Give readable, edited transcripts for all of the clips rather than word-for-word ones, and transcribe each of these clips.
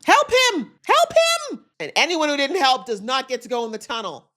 Help him! Help him! And anyone who didn't help does not get to go in the tunnel.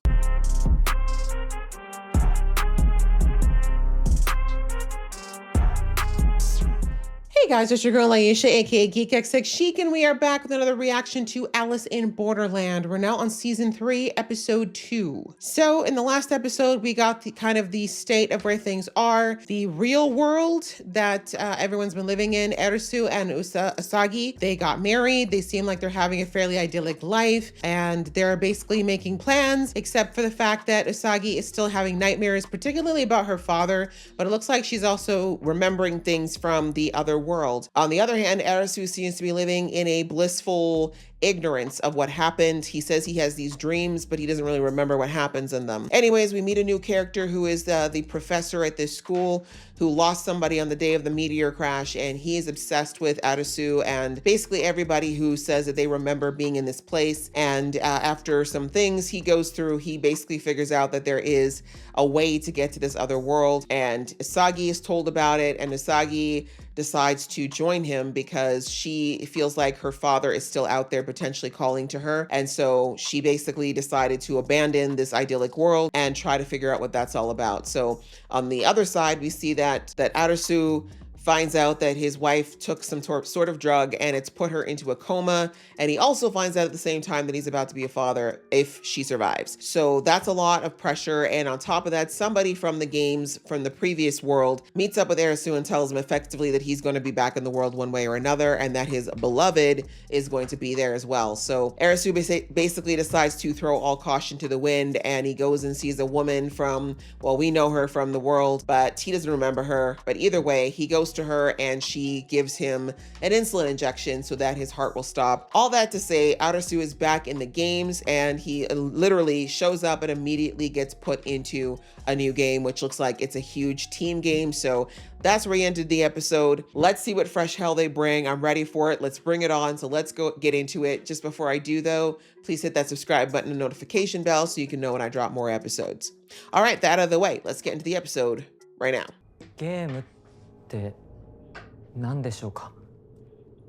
Hey guys, it's your girl Aisha, aka GeekX6 Chic, and we are back with another reaction to Alice in Borderland. We're now on season 3, episode 2. So in the last episode, we got the state of where things are, the real world that everyone's been living in. Erisu and Usagi, they got married. They seem like they're having a fairly idyllic life, and they're basically making plans, except for the fact that Usagi is still having nightmares, particularly about her father, but it looks like she's also remembering things from the other world. On the other hand, Arisu seems to be living in a blissful ignorance of what happened. He says he has these dreams, but he doesn't really remember what happens in them. Anyways, we meet a new character who is the professor at this school who lost somebody on the day of the meteor crash, and he is obsessed with Arisu and basically everybody who says that they remember being in this place. And after some things he goes through, he basically figures out that there is a way to get to this other world, and Usagi is told about it, and Usagi decides to join him because she feels like her father is still out there potentially calling to her. And so she basically decided to abandon this idyllic world and try to figure out what that's all about. So on the other side, we see that Arisu finds out that his wife took some sort of drug and it's put her into a coma. And he also finds out at the same time that he's about to be a father if she survives. So that's a lot of pressure. And on top of that, somebody from the games from the previous world meets up with Arisu and tells him effectively that he's going to be back in the world one way or another, and that his beloved is going to be there as well. So Arisu basically decides to throw all caution to the wind, and he goes and sees a woman from, well, we know her from the world, but he doesn't remember her. But either way, he goes to her and she gives him an insulin injection so that his heart will stop. All that to say, Arisu is back in the games, and he literally shows up and immediately gets put into a new game, which looks like it's a huge team game. So that's where he ended the episode. Let's see what fresh hell they bring. I'm ready for it. Let's bring it on. So let's go get into it. Just before I do though, please hit that subscribe button and notification bell so you can know when I drop more episodes. All right, that out of the way. Let's get into the episode right now.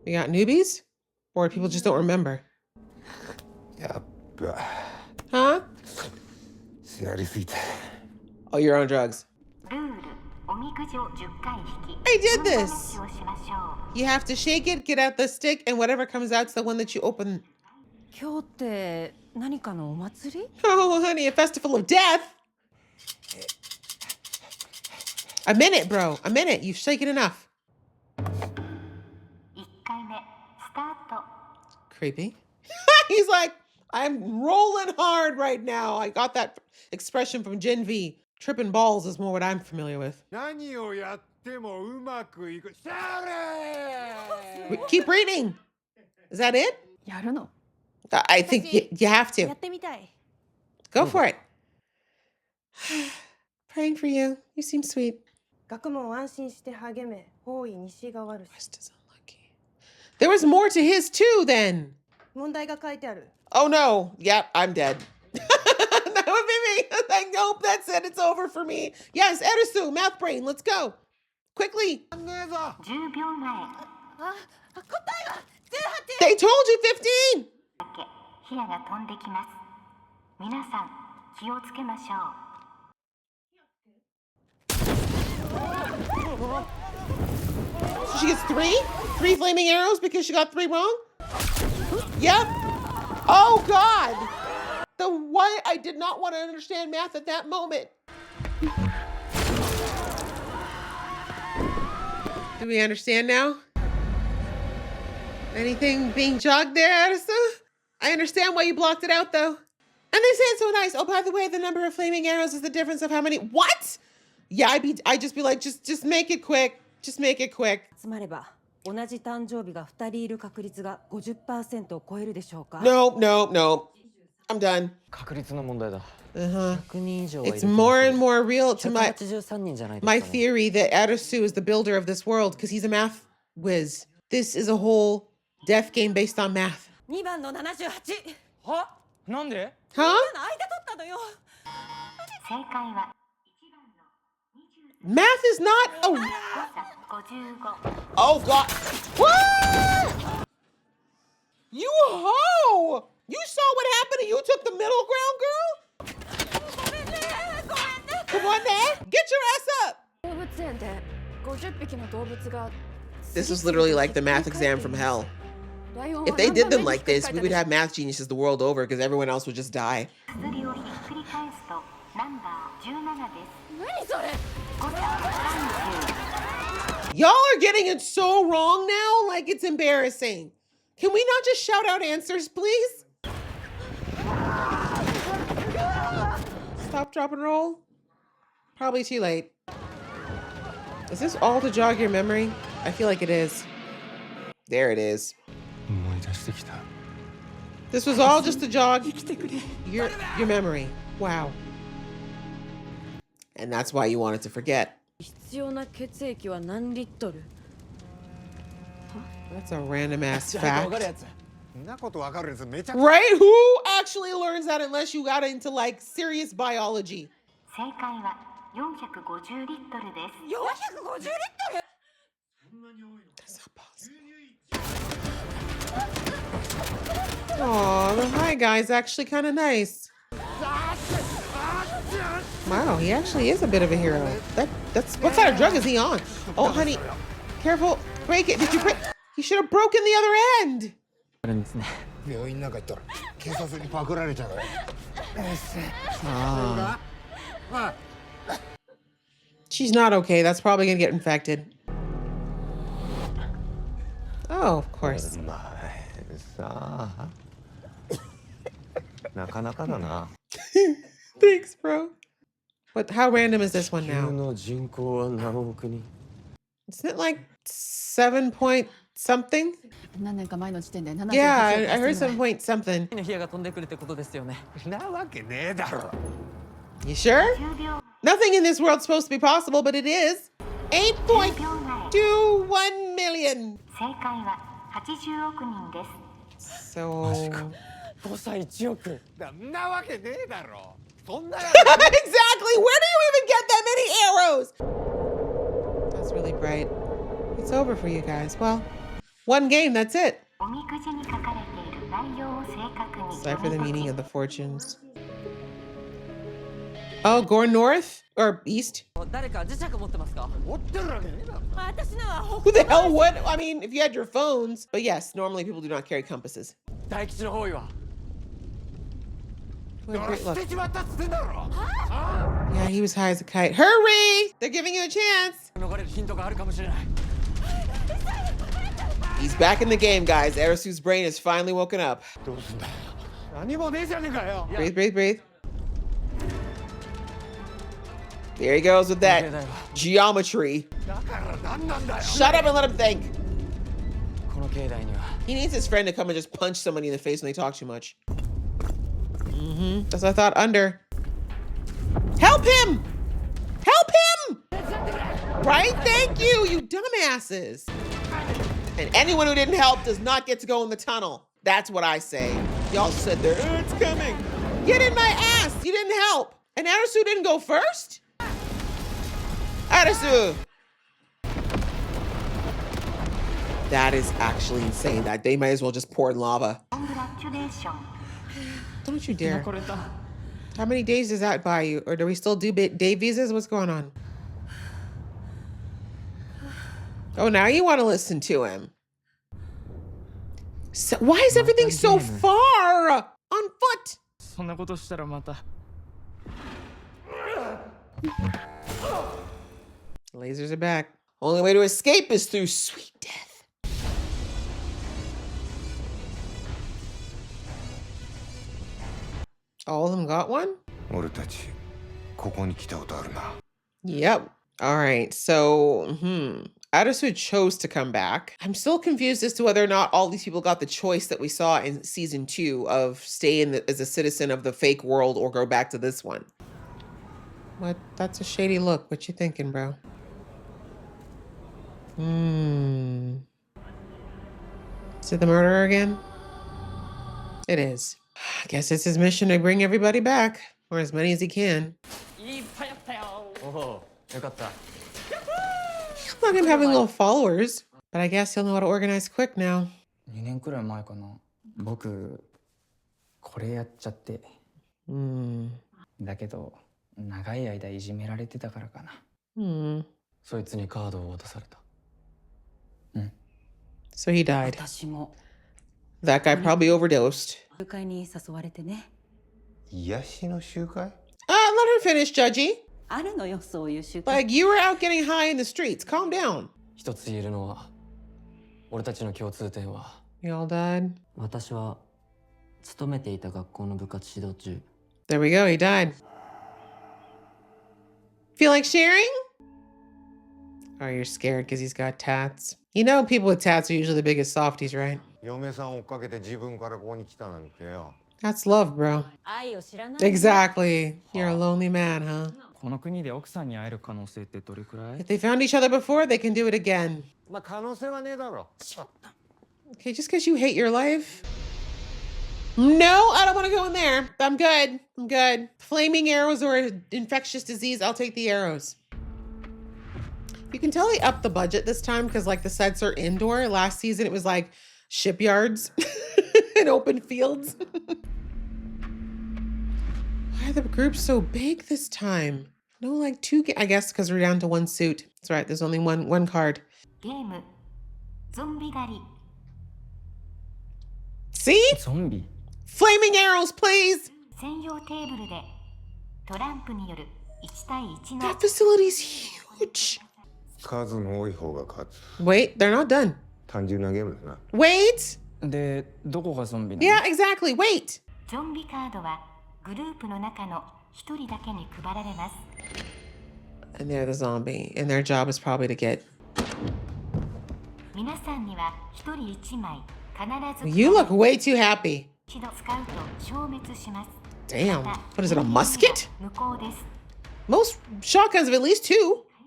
We got newbies? Or people just don't remember? Huh? Oh, you're on drugs. I did this. You have to shake it, get out the stick, and whatever comes out's the one that you open. Oh, honey, a festival of death. A minute, bro. A minute. You've shaken enough. Creepy. He's like, I'm rolling hard right now. I got that expression from Gen V. Tripping balls is more what I'm familiar with. Keep reading. Is that it? I think you have to. Go for it. Praying for you. You seem sweet. There was more to his too then. Oh no. Yep, I'm dead. That would be me. Like, nope, that's it. It's over for me. Yes, Erisu, math brain, let's go. Quickly. They told you 15. So she gets 3? 3 flaming arrows because she got 3 wrong? Yep. Oh God. The why I did not want to understand math at that moment. Do we understand now? Anything being jogged there, Addison? I understand why you blocked it out though. And they say it's so nice. Oh, by the way, the number of flaming arrows is the difference of how many. What? Yeah, I'd just be like, just make it quick. Just make it quick. No. I'm done. It's more and more real to my theory that Arisu is the builder of this world because he's a math whiz. This is a whole death game based on math. Huh? Math is not. Oh God. What? You ho! You saw what happened and you took the middle ground, girl? Come on, there. Get your ass up. This is literally like the math exam from hell. If they did them like this, we would have math geniuses the world over because everyone else would just die. Y'all are getting it so wrong now, like it's embarrassing. Can we not just shout out answers, please? Stop, drop, and roll. Probably too late. Is this all to jog your memory? I feel like it is. There it is. This was all just to jog your memory. Wow. And that's why you wanted to forget. That's a random ass fact. Right? Who actually learns that unless you got into like serious biology? That's not possible. Aw, the high guy's actually kind of nice. Wow, he actually is a bit of a hero. That's what kind of drug is he on? Oh, honey, careful. Break it. Did you break? He should have broken the other end. She's not okay. That's probably gonna get infected. Oh, of course. Thanks, bro. What? How random is this one now? Isn't it like 7 point something? Yeah, I heard 7 point something. You sure? Nothing in this world's supposed to be possible, but it is. 8.21 million. So... Exactly. Where do you even get that many arrows? That's really bright. It's over for you guys. Well, one game, that's it. Decipher the meaning of the fortunes. Oh, Gore North or East? Who the hell would? I mean, if you had your phones. But yes, normally people do not carry compasses. Great luck. Yeah, he was high as a kite. Hurry! They're giving you a chance. He's back in the game, guys. Arasu's brain is finally woken up. Breathe, breathe, breathe. There he goes with that geometry. Shut up and let him think. He needs his friend to come and just punch somebody in the face when they talk too much. That's what I thought. Under. Help him! Help him! Right? Thank you, you dumbasses. And anyone who didn't help does not get to go in the tunnel. That's what I say. Y'all said there, it's coming. Get in my ass. You didn't help. And Arasu didn't go first? Arasu. That is actually insane. That they might as well just pour in lava. Don't you dare. How many days does that buy you? Or do we still do day visas? What's going on? Oh, now you want to listen to him. So, why is everything so far on foot? Lasers are back. Only way to escape is through sweet death. All of them got one? Yep. All right. So, Arasu chose to come back. I'm still confused as to whether or not all these people got the choice that we saw in season 2 of stay as a citizen of the fake world or go back to this one. What? That's a shady look. What you thinking, bro? Is it the murderer again? It is. I guess it's his mission to bring everybody back, or as many as he can. Look at him having little followers, but I guess he'll know how to organize quick now. 僕これやっちゃって。だけど長い間いじめられてたからかな。そいつにカードを渡された。So he died. 私も That guy probably overdosed. 集会に誘われてね。癒しの集会? Let her finish, Judgy. あるのよ、そういう集会。Like, you were out getting high in the streets. Calm down. 一つ言えるのは、俺たちの共通点は。You all died? 私は勤めていた学校の部活指導中。 There we go, he died. Feel like sharing? Oh, you're scared because he's got tats. You know people with tats are usually the biggest softies, right? 嫁さんを追っかけて自分からここに来たなんてよ。 That's love, bro. 愛を知らない。 Exactly. You're a lonely man, huh? この国で奥さんに会える可能性ってどれくらい？ If they found each other before, they can do it again. まあ可能性はねえだろ。 Okay, just because you hate your life? No, I don't want to go in there. I'm good. I'm good. Flaming arrows or an infectious disease, I'll take the arrows. You can tell they upped the budget this time because like the sets are indoor. Last season it was like shipyards and open fields. Why are the groups so big this time? No, like I guess because we're down to one suit. That's right. There's only one card. ゲームゾンビ狩り See? ゾンビ？ Flaming arrows, please. 専用テーブルでトランプによる1対1の That facility's huge. 数の多い方が勝つ。 Wait, they're not done. 単純なゲームだな。 Wait. でどこがゾンビなの？ Yeah, exactly. Wait. ゾンビカードはグループの中の1人だけに配られます。 And they're the zombie. And their job is probably to get... 皆さんには1人1枚必ず You look way too happy. 一度使うと消滅します。 Damn. What is it, a musket? 無効です。 Most shotguns have at least two.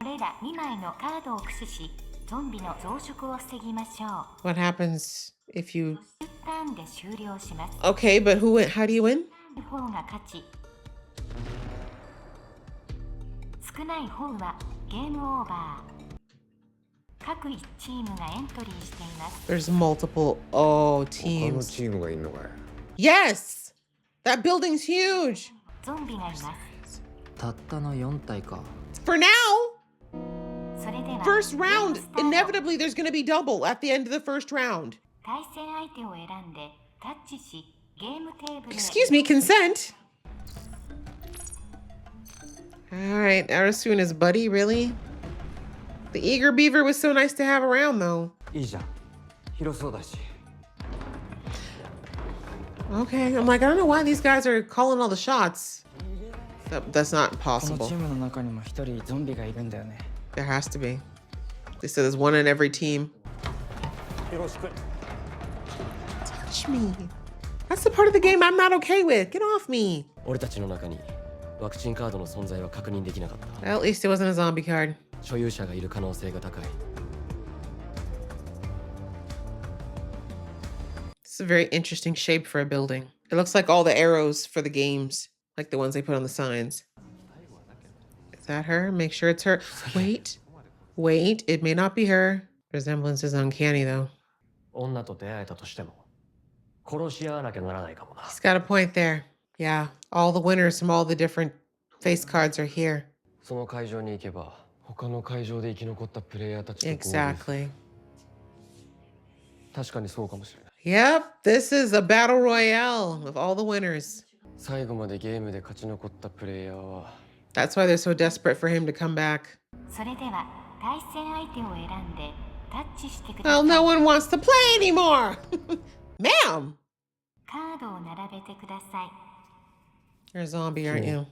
これら2枚のカードを駆使し、ゾンビの増殖を防ぎましょう。 What happens if you... 10ターンで終了します。 Okay, but how do you win? 方が勝ち。少ない方はゲームオーバー。各1チームがエントリーしています。 There's multiple... Oh, 他の teams. チームがいるのかよ。 Yes! That building's huge. ゾンビがいます。たったの4体か。 For now! それでは First round, ゲームスタート。 inevitably there's going to be double at the end of the first round. 対戦相手を選んでタッチし、ゲームテーブルへ。 Excuse me, consent. All right, Arasu and his buddy, really? The eager beaver was so nice to have around, though. いいじゃん。広そうだし。 Okay, I'm like, I don't know why these guys are calling all the shots. That's not この possible. チームの中にも一人ゾンビがいるんだよね。 There has to be. They said there's one in every team. よろしく。 Touch me. That's the part of the game I'm not okay with. Get off me. 俺たちの中にワクチンカードの存在は確認できなかった。 Well, at least it wasn't a zombie card. 所有者がいる可能性が高い。 It's a very interesting shape for a building. It looks like all the arrows for the games, like the ones they put on the signs. Is that her? Make sure it's her. Wait. Wait, it may not be her. Resemblance is uncanny, though. 女と出会えたとしても、殺し合わなきゃならないかもな。 He's got a point there. Yeah, all the winners from all the different face cards are here. その会場に行けば、他の会場で生き残ったプレイヤーたちと合流。 Exactly. 確かにそうかもしれない。 Yep, this is a battle royale of all the winners. 最後までゲームで勝ち残ったプレイヤーは、 That's why they're so desperate for him to come back. それでは対戦相手を選んでタッチしてくだ Well, さい。 no one wants to play anymore. Ma'am, カードを並べてください。 you're a zombie, aren't you?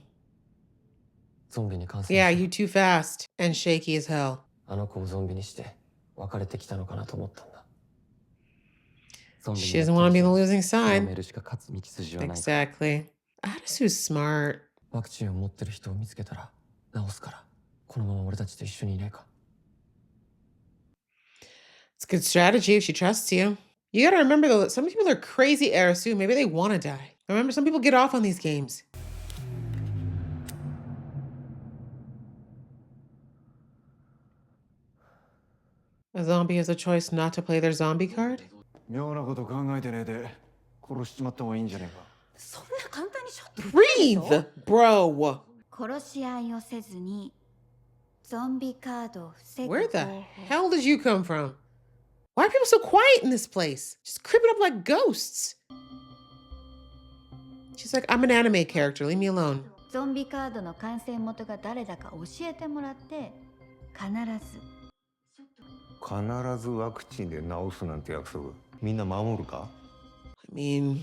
ゾンビに感染 Yeah, し you too fast and shaky as hell. あの子をゾンビにして別れてきたのかなと思ったんだ。ゾンビに She doesn't want to be on the losing や side. めるしか勝つ道筋はない。 Exactly. Adasu's smart. ワクチンを持ってる人を見つけたら治すから、このまま俺たちと一緒にいないか。 It's a good strategy if she trusts you. You gotta remember though that some people are crazy Arasu. Maybe they want to die. Remember, some people get off on these games. A zombie has a choice not to play their zombie card? 妙なこと考えてねえで殺しちまった方がいいんじゃねえか。そんな簡単にショット打てるでしょ Breathe, bro. 殺し合いをせずにゾンビカードを防ぐ Where 方 the 法。 hell did you come from? Why are people so quiet in this place? Just creeping up like ghosts. She's like, I'm an anime character. Leave me alone. ゾンビカードの完成元が誰だか教えてもらって必ず必ずワクチンで治すなんて約束みんな守るか？ I mean,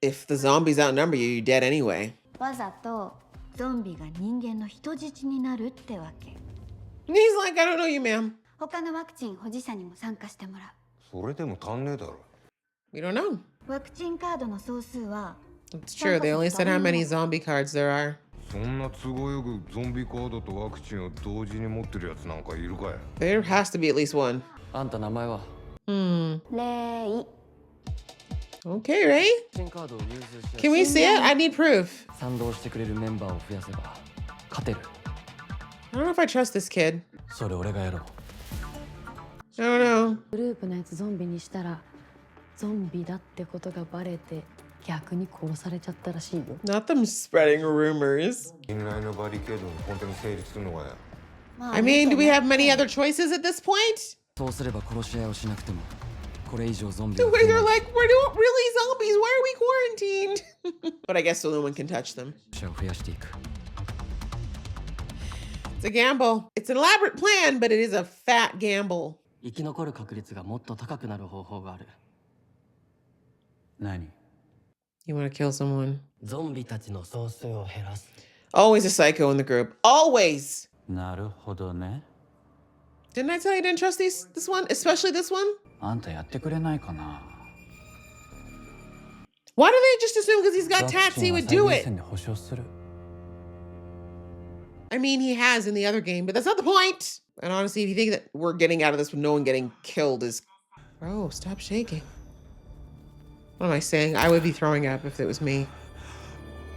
if the zombies outnumber you, you're dead anyway. わざとゾンビが人間の人質になるってわけ。 And he's like, I don't know you, ma'am. 他のワクチン保持者にも参加してもらう。それでも足んねえだろ。 We don't know. ワクチンカードの総数は It's true. They only said how many zombie cards there are. そんな都合よくゾンビカードとワクチンを同時に持ってるやつなんかいるかい？ There has to be at least one. あんた名前は Hmm. レイ。 Okay, Ray. 新カードを融通し Can we see it? I need proof. 賛同してくれるメンバーを増やせば勝てる。 I don't know if I trust this kid. それ俺がやろう。 I don't know. グループのやつゾンビにしたらゾンビだってことがバレて逆に殺されちゃったらしいよ。 Not them spreading rumors. 信頼のバリケードも本当に成立するのかよ。 I mean, do we have many other choices at this point? そうすれば殺し合いをしなくてもこれ以上ゾンビ The を way they're like, we're not really zombies. Why are we quarantined? But I guess no one can touch them. 殺し合いを増やしていく。 It's a gamble. It's an elaborate plan, but it is a fat gamble. 生き残る確率がもっと高くなる方法がある。何？ You want to kill someone? ゾンビたちの総数を減らす。 Always a psycho in the group. Always. なるほどね。 Didn't I tell you I didn't trust this one? Especially this one? あんたやってくれないかな。 Why do they just assume because he's got ワク tats チ he ンは would 最 do 優 it? 先で保証する。 I mean, he has in the other game, but that's not the point. And honestly, if you think that we're getting out of this with no one getting killed is... Bro, stop shaking. What am I saying? I would be throwing up if it was me.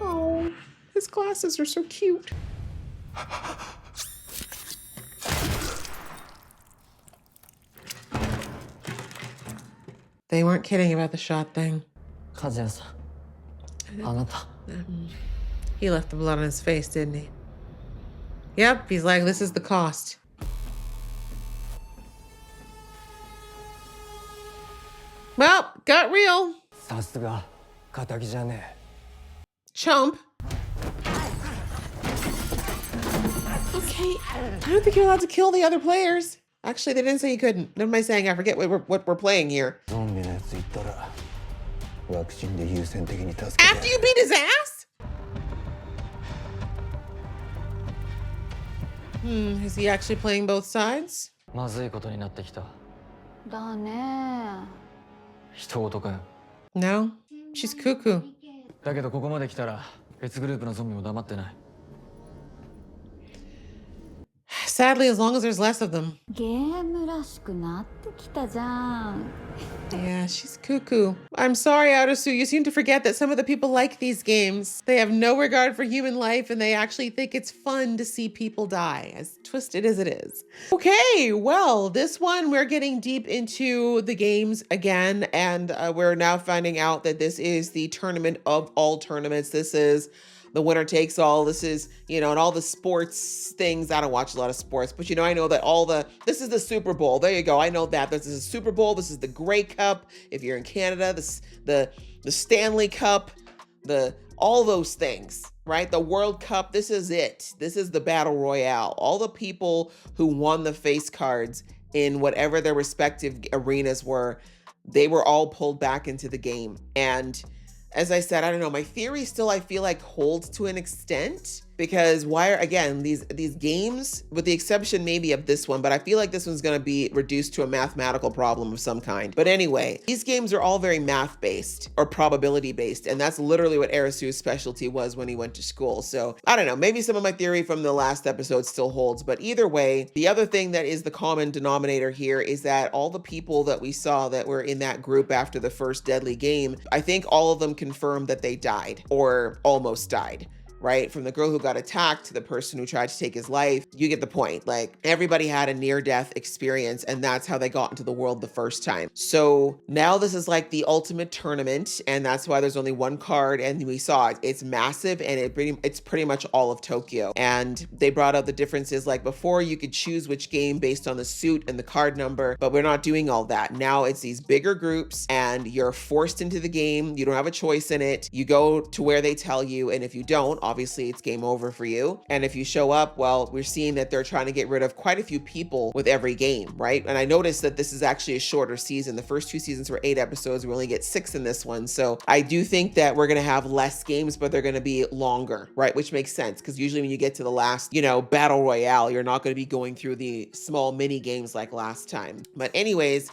Oh, his glasses are so cute. They weren't kidding about the shot thing. 和也さん、あなた。 He left the blood on his face, didn't he? Yep, he's like, this is the cost. Well, got real. さすが、仇じゃね Chump. Okay, I don't think you're allowed to kill the other players. Actually, they didn't say you couldn't. What am I saying? I forget what we're playing here. ゾンビのやつ言ったらワクチンで優先的に助けて。 After you beat his ass? Is he actually playing both sides? え。まずいことになってきた。だね。人事かよ。 No, she's cuckoo. だけどここまで来たら別グループのゾンビも黙ってない。 Sadly, as long as there's less of them. ゲームらしくなってきたじゃん。 Yeah, she's cuckoo. I'm sorry, Arusu. You seem to forget that some of the people like these games. They have no regard for human life and they actually think it's fun to see people die, as twisted as it is. Okay, well, this one we're getting deep into the games again, and we're now finding out that this is the tournament of all tournaments. This is the winner takes all. This is, you know, and all the sports things. I don't watch a lot of sports, but you know, I know that this is the Super Bowl. There you go. I know that. This is a Super Bowl. This is the Grey Cup. If you're in Canada, the Stanley Cup, all those things, right? The World Cup. This is it. This is the Battle Royale. All the people who won the face cards in whatever their respective arenas were, they were all pulled back into the game. And as I said, I don't know, my theory still, I feel like, holds to an extent, because these games, with the exception maybe of this one, but I feel like this one's going to be reduced to a mathematical problem of some kind. But anyway, these games are all very math based or probability based, and that's literally what Arisu's specialty was when he went to school. So I don't know, maybe some of my theory from the last episode still holds, but either way, the other thing that is the common denominator here is that all the people that we saw that were in that group after the first deadly game, I think all of them confirmed that they died or almost died. right? From the girl who got attacked to the person who tried to take his life. You get the point. Like, everybody had a near-death experience, and that's how they got into the world the first time. So now this is like the ultimate tournament, and that's why there's only one card, and we saw it. It's massive, and it's pretty much all of Tokyo. And they brought out the differences. Like, before, you could choose which game based on the suit and the card number, but we're not doing all that. Now it's these bigger groups, and you're forced into the game. You don't have a choice in it. You go to where they tell you, and if you don't, obviously it's game over for you. And if you show up, well, we're seeing that they're trying to get rid of quite a few people with every game, right? And I noticed that this is actually a shorter season. The first 2 seasons were 8 episodes. We only get 6 in this one. So I do think that we're going to have less games, but they're going to be longer, right? Which makes sense, because usually when you get to the last, battle royale, you're not going to be going through the small mini games like last time. But anyways,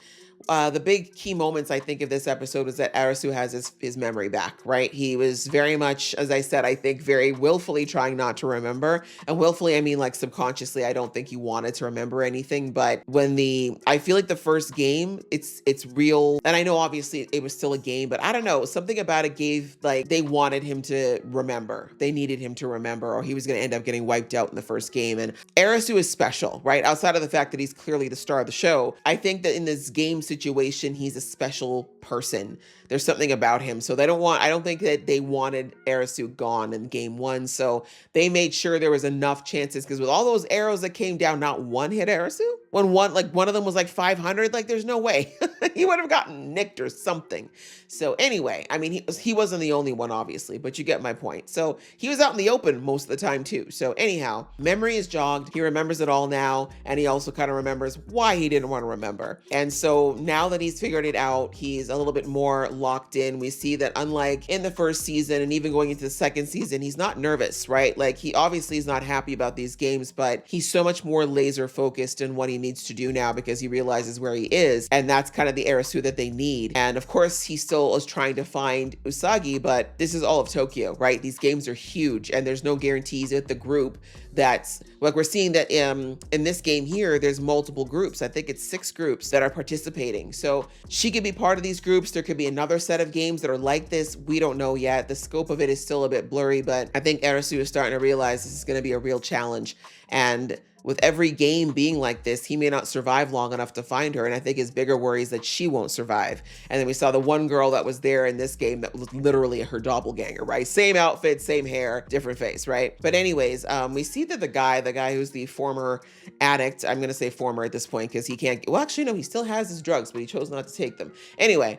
the big key moments, I think, of this episode is that Arisu has his memory back, right? He was very much, as I said, I think very willfully trying not to remember. And willfully, I mean like subconsciously. I don't think he wanted to remember anything. But I feel like the first game, it's real. And I know obviously it was still a game, but I don't know. Something about it gave, like, they wanted him to remember. They needed him to remember, or he was going to end up getting wiped out in the first game. And Arisu is special, right? Outside of the fact that he's clearly the star of the show, I think that in this game situation, he's a special person. There's something about him. So I don't think that they wanted Arisu gone in game 1. So they made sure there was enough chances, because with all those arrows that came down, not one hit Arisu. When one of them was like 500, like there's no way he would have gotten nicked or something. So anyway, I mean, he wasn't the only one, obviously, but you get my point. So he was out in the open most of the time too. So anyhow, memory is jogged. He remembers it all now. And he also kind of remembers why he didn't want to remember. And so now that he's figured it out, he's a little bit more locked in. We see that unlike in the first season and even going into the second season, he's not nervous, right? Like, he obviously is not happy about these games, but he's so much more laser focused in what he needs to do now, because he realizes where he is. And that's kind of the Arisu that they need. And of course, he still is trying to find Usagi, but this is all of Tokyo, right? These games are huge, and there's no guarantees with the group. That's like, we're seeing that in this game here, there's multiple groups. I think it's 6 groups that are participating. So she could be part of these groups. There could be another set of games that are like this. We don't know yet. The scope of it is still a bit blurry, but I think Arisu is starting to realize this is going to be a real challenge. And with every game being like this, he may not survive long enough to find her. And I think his bigger worry is that she won't survive. And then we saw the one girl that was there in this game that was literally her doppelganger, right? Same outfit, same hair, different face, right? But anyways, we see that the guy who's the former addict, I'm going to say former at this point, because he can't, well, actually, no, he still has his drugs, but he chose not to take them. Anyway,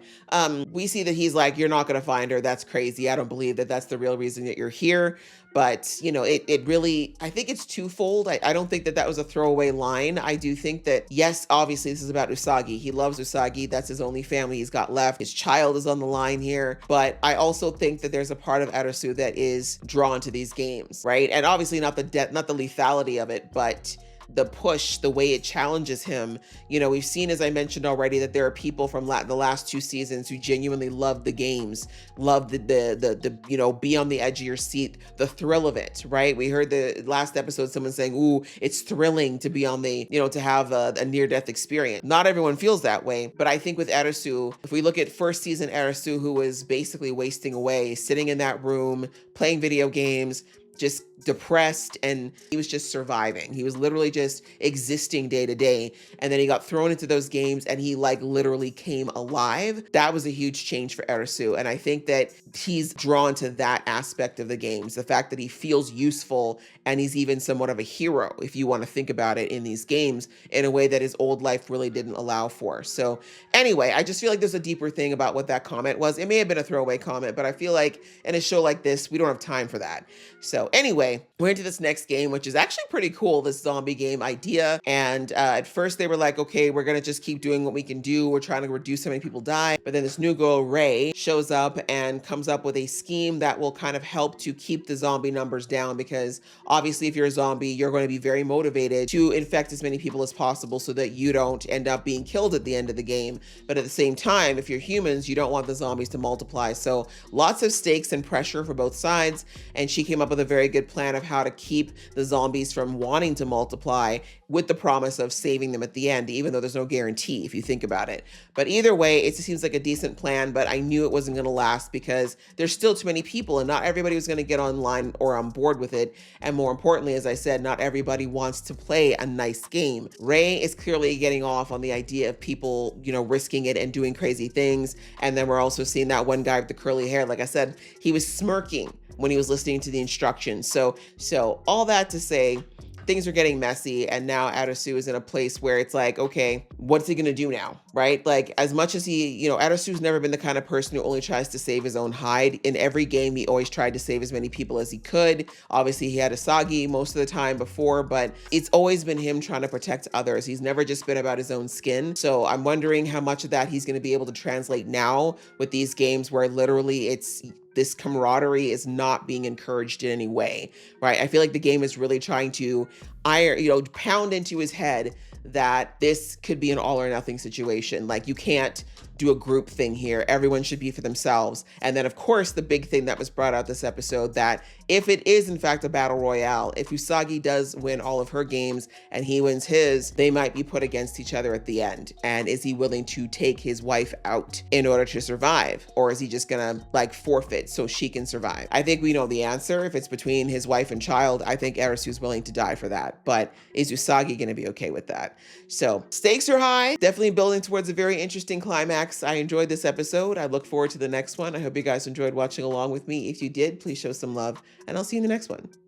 we see that he's like, you're not going to find her. That's crazy. I don't believe that that's the real reason that you're here. But, it really, I think it's twofold. I don't think that was a throwaway line. I do think that, yes, obviously this is about Usagi. He loves Usagi. That's his only family he's got left. His child is on the line here. But I also think that there's a part of Arisu that is drawn to these games, right? And obviously not the lethality of it, but the push, the way it challenges him. We've seen, as I mentioned already, that there are people from the last 2 seasons who genuinely love the games, love the be on the edge of your seat, the thrill of it, right? We heard the last episode, someone saying, ooh, it's thrilling to be on the, to have a near-death experience. Not everyone feels that way, but I think with Arisu, if we look at first season Arisu, who was basically wasting away, sitting in that room, playing video games, just depressed, and he was just surviving. He was literally just existing day to day. And then he got thrown into those games and he literally came alive. That was a huge change for Arisu. And I think that he's drawn to that aspect of the games, the fact that he feels useful and he's even somewhat of a hero, if you want to think about it, in these games in a way that his old life really didn't allow for. So anyway, I just feel like there's a deeper thing about what that comment was. It may have been a throwaway comment, but I feel like in a show like this, we don't have time for that. So anyway, we're into this next game, which is actually pretty cool, this zombie game idea. And at first they were like, okay, we're going to just keep doing what we can do. We're trying to reduce how many people die. But then this new girl, Ray, shows up and comes up with a scheme that will kind of help to keep the zombie numbers down, because obviously if you're a zombie, you're going to be very motivated to infect as many people as possible so that you don't end up being killed at the end of the game. But at the same time, if you're humans, you don't want the zombies to multiply. So lots of stakes and pressure for both sides. And she came up with a very good plan plan of how to keep the zombies from wanting to multiply with the promise of saving them at the end, even though there's no guarantee if you think about it. But either way, it seems like a decent plan, but I knew it wasn't going to last because there's still too many people and not everybody was going to get online or on board with it. And more importantly, as I said, not everybody wants to play a nice game. Ray is clearly getting off on the idea of people, you know, risking it and doing crazy things. And then we're also seeing that one guy with the curly hair. Like I said, he was smirking when he was listening to the instructions. So all that to say, things are getting messy, and now Arisu is in a place where it's like, okay, what's he gonna do now, right? Like, as much as he, you know, Arisu's never been the kind of person who only tries to save his own hide. In every game, he always tried to save as many people as he could. Obviously, he had Asagi most of the time before, but it's always been him trying to protect others. He's never just been about his own skin. So I'm wondering how much of that he's gonna be able to translate now with these games where literally it's this camaraderie is not being encouraged in any way, right? I feel like the game is really trying to pound into his head that this could be an all or nothing situation. Like, you can't do a group thing here. Everyone should be for themselves. And then, of course, the big thing that was brought out this episode, that if it is in fact a battle royale, if Usagi does win all of her games and he wins his, they might be put against each other at the end. And is he willing to take his wife out in order to survive? Or is he just gonna like forfeit so she can survive? I think we know the answer. If it's between his wife and child, I think Arisu's willing to die for that. But is Usagi gonna be okay with that? So stakes are high, definitely building towards a very interesting climax. I enjoyed this episode. I look forward to the next one. I hope you guys enjoyed watching along with me. If you did, please show some love, and I'll see you in the next one.